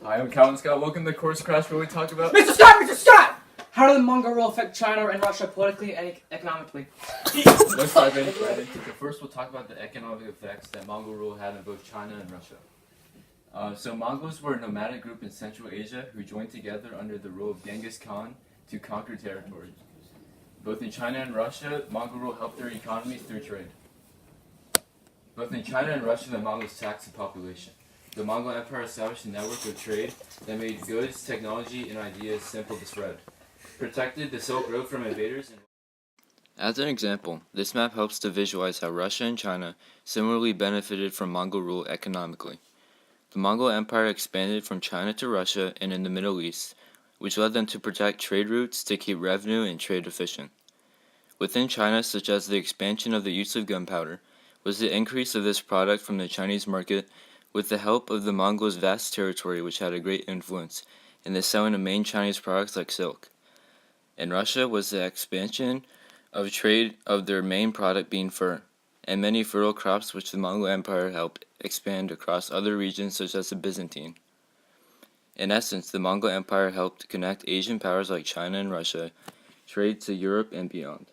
Hi, I'm Calvin Scott. Welcome to Course Crash, where we talk about... Mr. Scott! Mr. Scott! How did the Mongol rule affect China and Russia politically and economically? Let's dive in. First, we'll talk about the economic effects that Mongol rule had on both China and Russia. So Mongols were a nomadic group in Central Asia who joined together under the rule of Genghis Khan to conquer territories. Both in China and Russia, Mongol rule helped their economies through trade. Both in China and Russia, the Mongols taxed the population. The Mongol Empire established a network of trade that made goods, technology, and ideas simple to spread, protected the Silk Road from invaders. As an example, this map helps to visualize how Russia and China similarly benefited from Mongol rule economically. The Mongol Empire expanded from China to Russia and in the Middle East, which led them to protect trade routes to keep revenue and trade efficient. Within China, such as the expansion of the use of gunpowder, was the increase of this product from the Chinese market with the help of the Mongols' vast territory, which had a great influence in the selling of main Chinese products like silk. In Russia was the expansion of trade of their main product being fur, and many fertile crops which the Mongol Empire helped expand across other regions such as the Byzantine. In essence, the Mongol Empire helped connect Asian powers like China and Russia, trade to Europe and beyond.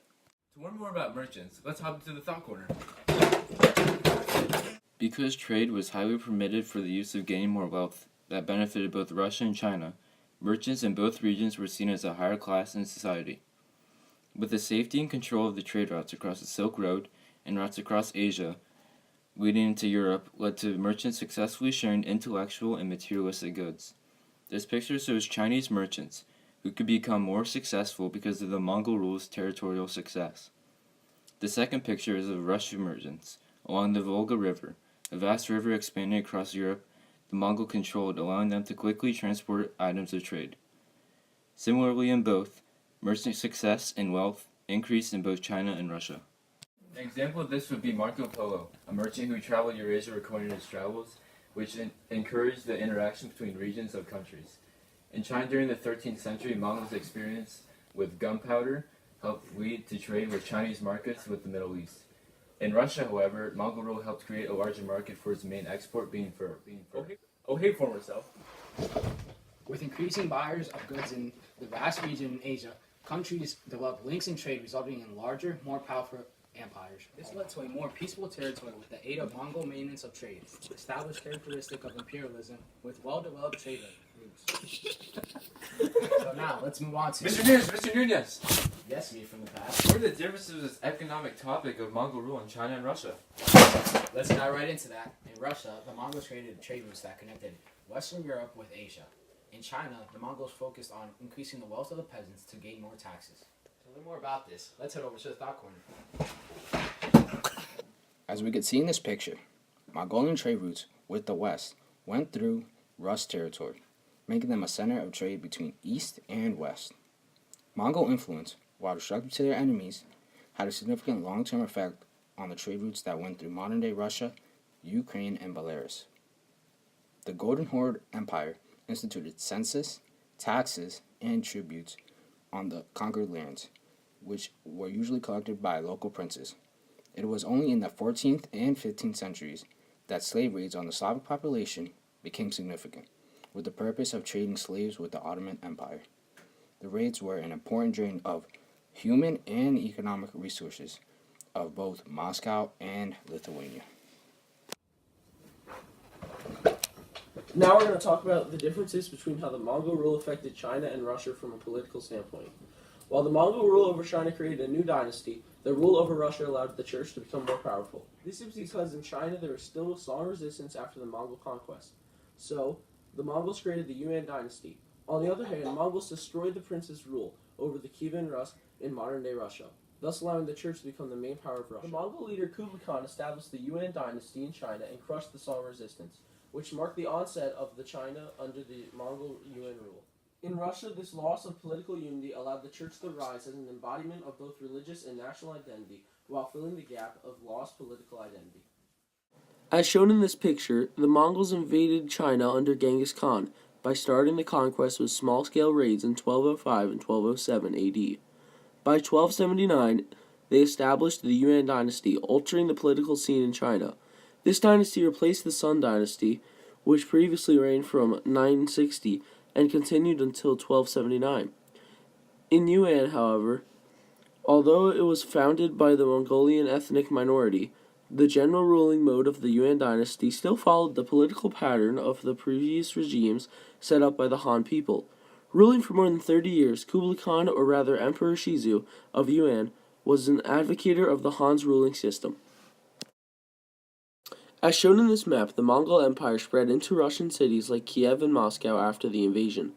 To learn more about merchants, let's hop into the Thought Corner. Because trade was highly permitted for the use of gaining more wealth that benefited both Russia and China, merchants in both regions were seen as a higher class in society. With the safety and control of the trade routes across the Silk Road and routes across Asia, leading into Europe, led to merchants successfully sharing intellectual and materialistic goods. This picture shows Chinese merchants who could become more successful because of the Mongol rule's territorial success. The second picture is of Russian merchants along the Volga River, a vast river expanding across Europe the Mongol controlled, allowing them to quickly transport items of trade. Similarly in both, merchant success and wealth increased in both China and Russia. An example of this would be Marco Polo, a merchant who traveled Eurasia recording his travels, which encouraged the interaction between regions of countries. In China during the 13th century, Mongols' experience with gunpowder helped lead to trade with Chinese markets with the Middle East. In Russia, however, Mongol rule helped create a larger market for its main export being fur. Oh hey, former self. With increasing buyers of goods in the vast region in Asia, countries developed links in trade, resulting in larger, more powerful empires. This led to a more peaceful territory with the aid of Mongol maintenance of trade, established characteristic of imperialism with well-developed trade routes. So now, let's move on to... Mr. Nunez! Yes, me from the past. What are the differences of this economic topic of Mongol rule in China and Russia? Let's dive right into that. In Russia, the Mongols created trade routes that connected Western Europe with Asia. In China, the Mongols focused on increasing the wealth of the peasants to gain more taxes. To learn more about this, let's head over to the Thought Corner. As we can see in this picture, Mongolian trade routes with the West went through Rus territory, making them a center of trade between East and West. Mongol influence, while destructive to their enemies, had a significant long-term effect on the trade routes that went through modern-day Russia, Ukraine, and Belarus. The Golden Horde Empire instituted census, taxes, and tributes on the conquered lands, which were usually collected by local princes. It was only in the 14th and 15th centuries that slave raids on the Slavic population became significant, with the purpose of trading slaves with the Ottoman Empire. The raids were an important drain of human and economic resources of both Moscow and Lithuania. Now we're going to talk about the differences between how the Mongol rule affected China and Russia from a political standpoint. While the Mongol rule over China created a new dynasty, the rule over Russia allowed the church to become more powerful. This is because in China there was still a strong resistance after the Mongol conquest. So, the Mongols created the Yuan dynasty. On the other hand, Mongols destroyed the prince's rule over the Kievan Rus in modern-day Russia, thus allowing the church to become the main power of Russia. The Mongol leader Kublai Khan established the Yuan dynasty in China and crushed the Song resistance, which marked the onset of the China under the Mongol Yuan rule. In Russia, this loss of political unity allowed the church to rise as an embodiment of both religious and national identity, while filling the gap of lost political identity. As shown in this picture, the Mongols invaded China under Genghis Khan by starting the conquest with small-scale raids in 1205 and 1207 AD. By 1279, they established the Yuan dynasty, altering the political scene in China. This dynasty replaced the Sun dynasty, which previously reigned from 960 and continued until 1279. In Yuan, however, although it was founded by the Mongolian ethnic minority, the general ruling mode of the Yuan dynasty still followed the political pattern of the previous regimes set up by the Han people. Ruling for more than 30 years, Kublai Khan, or rather Emperor Shizu of Yuan, was an advocator of the Han's ruling system. As shown in this map, the Mongol Empire spread into Russian cities like Kiev and Moscow after the invasion.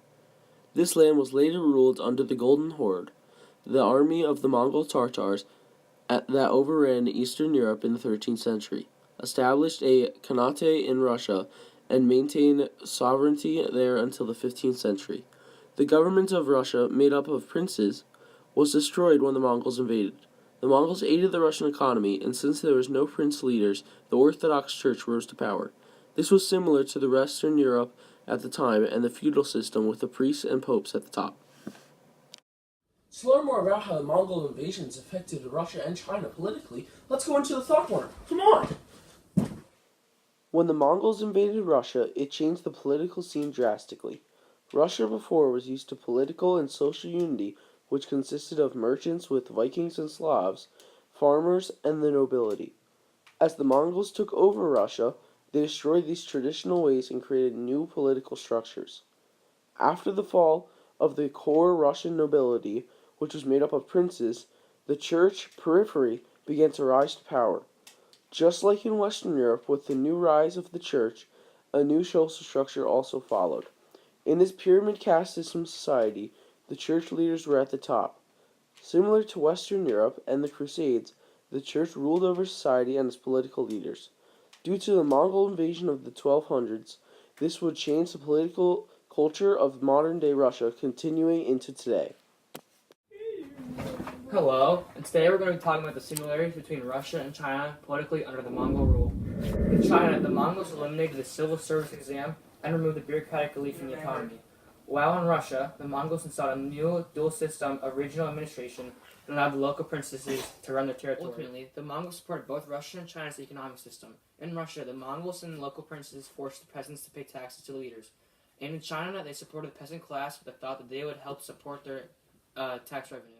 This land was later ruled under the Golden Horde, the army of the Mongol Tartars that overran Eastern Europe in the 13th century, established a Khanate in Russia, and maintained sovereignty there until the 15th century. The government of Russia, made up of princes, was destroyed when the Mongols invaded. The Mongols aided the Russian economy, and since there was no prince leaders, the Orthodox Church rose to power. This was similar to the Western Europe at the time and the feudal system with the priests and popes at the top. To learn more about how the Mongol invasions affected Russia and China politically, let's go into the thought corner. Come on! When the Mongols invaded Russia, it changed the political scene drastically. Russia before was used to political and social unity, which consisted of merchants with Vikings and Slavs, farmers, and the nobility. As the Mongols took over Russia, they destroyed these traditional ways and created new political structures. After the fall of the core Russian nobility, which was made up of princes, the church periphery began to rise to power. Just like in Western Europe, with the new rise of the church, a new social structure also followed. In this pyramid caste system society, the church leaders were at the top. Similar to Western Europe and the Crusades, the church ruled over society and its political leaders. Due to the Mongol invasion of the 1200s, this would change the political culture of modern-day Russia, continuing into today. Hello, and today we're going to be talking about the similarities between Russia and China politically under the Mongol rule. In China, the Mongols eliminated the civil service exam and removed the bureaucratic elite from the economy. While in Russia, the Mongols installed a new dual system of regional administration and allowed the local princesses to run their territory. Ultimately, the Mongols supported both Russia and China's economic system. In Russia, the Mongols and local princes forced the peasants to pay taxes to the leaders. And in China, they supported the peasant class with the thought that they would help support their tax revenue.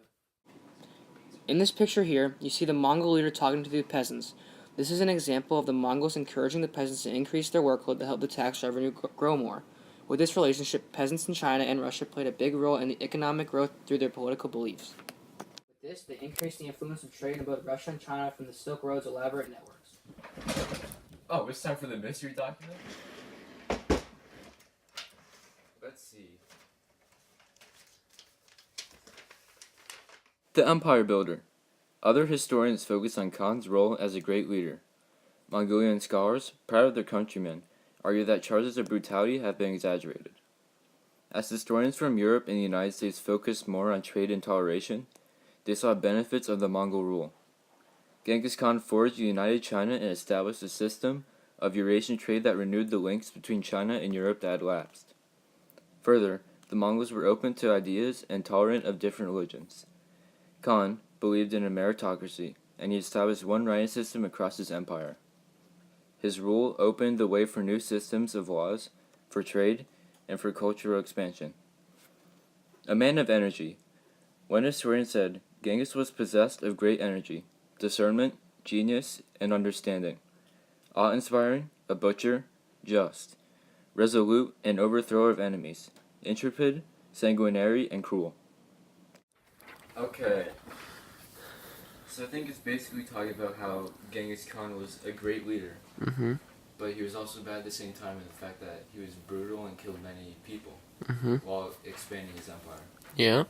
In this picture here, you see the Mongol leader talking to the peasants. This is an example of the Mongols encouraging the peasants to increase their workload to help the tax revenue grow more. With this relationship, peasants in China and Russia played a big role in the economic growth through their political beliefs. With this, they increased the influence of trade in both Russia and China from the Silk Road's elaborate networks. Oh, it's time for the mystery document? Let's see. The Empire Builder. Other historians focus on Khan's role as a great leader. Mongolian scholars, proud of their countrymen, argue that charges of brutality have been exaggerated. As historians from Europe and the United States focused more on trade and toleration, they saw benefits of the Mongol rule. Genghis Khan forged a united China and established a system of Eurasian trade that renewed the links between China and Europe that had lapsed. Further, the Mongols were open to ideas and tolerant of different religions. Khan believed in a meritocracy, and he established one writing system across his empire. His rule opened the way for new systems of laws, for trade, and for cultural expansion. A man of energy. One historian said, Genghis was possessed of great energy, discernment, genius, and understanding. Awe-inspiring, a butcher, just, resolute, and overthrower of enemies, intrepid, sanguinary, and cruel. Okay. So I think it's basically talking about how Genghis Khan was a great leader. Mm-hmm. But he was also bad at the same time in the fact that he was brutal and killed many people while expanding his empire. Yeah.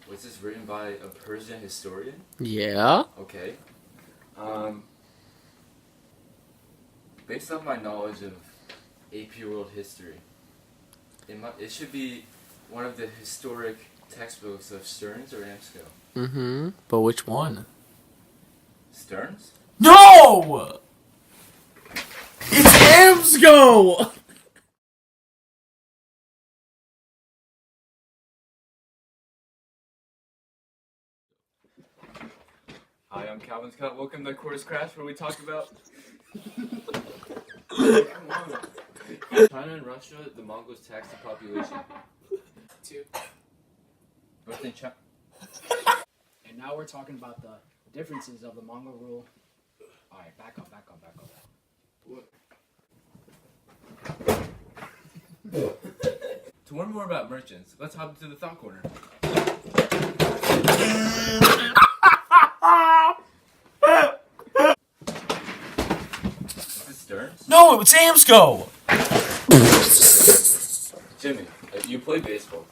Was this written by a Persian historian? Yeah. Okay. Based on my knowledge of AP World History, it should be one of the historic textbooks of Stearns or Amsco. Mm-hmm. But which one? Stearns? No! It's Amsco! Hi, I'm Calvin Scott. Welcome to Chorus Crash, where we talk about China and Russia, the Mongols taxed the population. 2. But in China. And now we're talking about the differences of the Mongol rule. Alright, back up. To learn more about merchants, let's hop into the thought corner. Is this Stearns? No, it's Amsco! Jimmy, you play baseball.